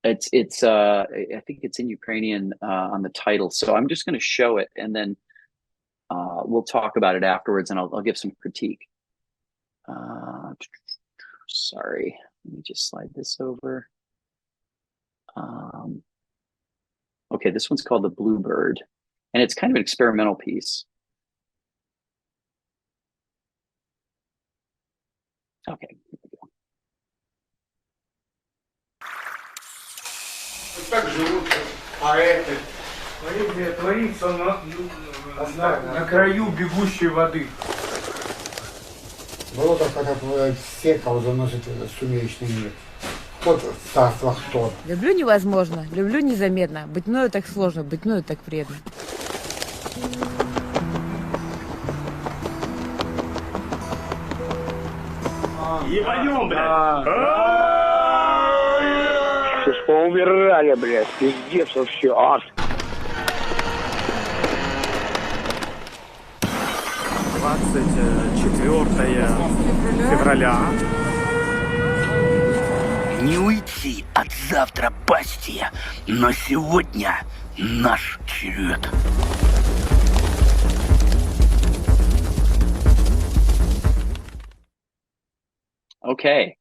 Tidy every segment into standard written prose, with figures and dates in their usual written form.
I think it's in Ukrainian on the title. So I'm just going to show it, and then we'll talk about it afterwards, and I'll give some critique. Sorry, let me just slide this over. Okay, this one's called The Bluebird, and it's kind of an experimental piece. Okay, here we go. Так живут поэты. Поэзия творится на краю бегущей воды. Болото, когда сека заносит сумеречный мир. Кто-то в царствах тот. Люблю невозможно, люблю незаметно. Быть мною так сложно, быть мною так вредно. Ебанем, блядь! Что ж поумирали, блядь, пиздец вообще, ад. 24 февраля. Не уйти от завтра пасти, но сегодня наш черед. Okay.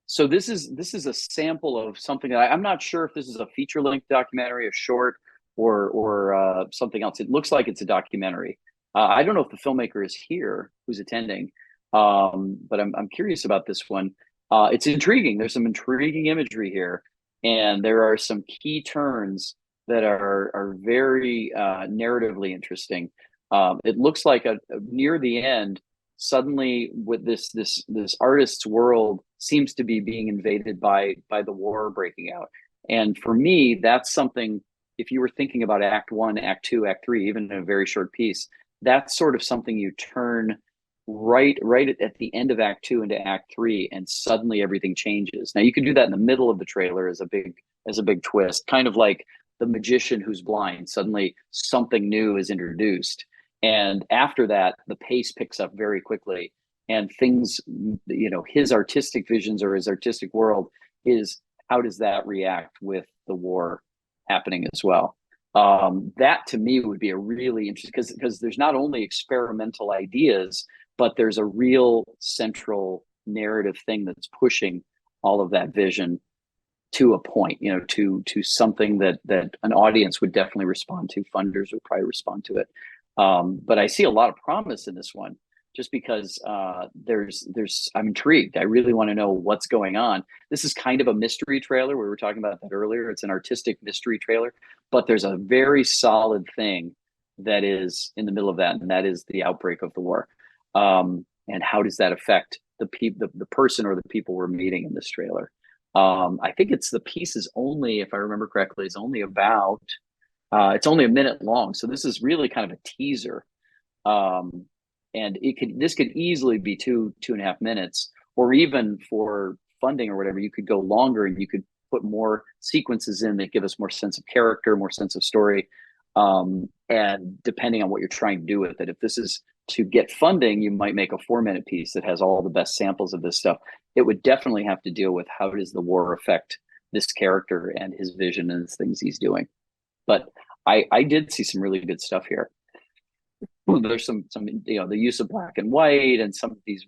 So this is a sample of something that I'm not sure if this is a feature-length documentary, a short, or something else. It looks like it's a documentary. I don't know if the filmmaker is here who's attending, but I'm curious about this one. It's intriguing. There's some intriguing imagery here, and there are some key turns that are very narratively interesting. It looks like near the end, suddenly with this artist's world seems to be being invaded by the war breaking out. And for me, that's something, if you were thinking about Act 1, Act 2, Act 3, even in a very short piece, that's sort of something you turn right at the end of Act 2 into Act 3, and suddenly everything changes. Now you can do that in the middle of the trailer as a big twist, kind of like the magician who's blind. Suddenly something new is introduced. And after that, the pace picks up very quickly, and things, his artistic visions or his artistic world is, how does that react with the war happening as well? That to me would be a really interesting, because there's not only experimental ideas, but there's a real central narrative thing that's pushing all of that vision to a point, to something that an audience would definitely respond to. Funders would probably respond to it. But I see a lot of promise in this one, just because I'm intrigued. I really want to know what's going on. This is kind of a mystery trailer. We were talking about that earlier. It's an artistic mystery trailer, but there's a very solid thing that is in the middle of that, and that is the outbreak of the war. And how does that affect the person or the people we're meeting in this trailer? I think the piece is only, if I remember correctly, is only about, it's only a minute long. So this is really kind of a teaser. And this could easily be 2.5 minutes, or even for funding or whatever, you could go longer and you could put more sequences in that give us more sense of character, more sense of story. And depending on what you're trying to do with it, if this is to get funding, you might make a 4-minute piece that has all the best samples of this stuff. It would definitely have to deal with how does the war affect this character and his vision and the things he's doing. But I did see some really good stuff here. There's some the use of black and white and some of these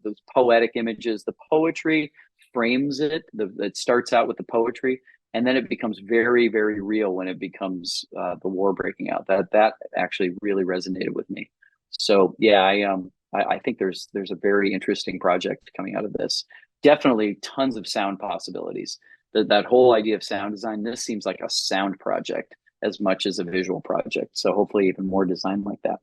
those poetic images. The poetry frames it. It starts out with the poetry, and then it becomes very, very real when it becomes the war breaking out. That actually really resonated with me. So yeah, I think there's a very interesting project coming out of this. Definitely tons of sound possibilities. That whole idea of sound design, this seems like a sound project as much as a visual project. So hopefully even more design like that.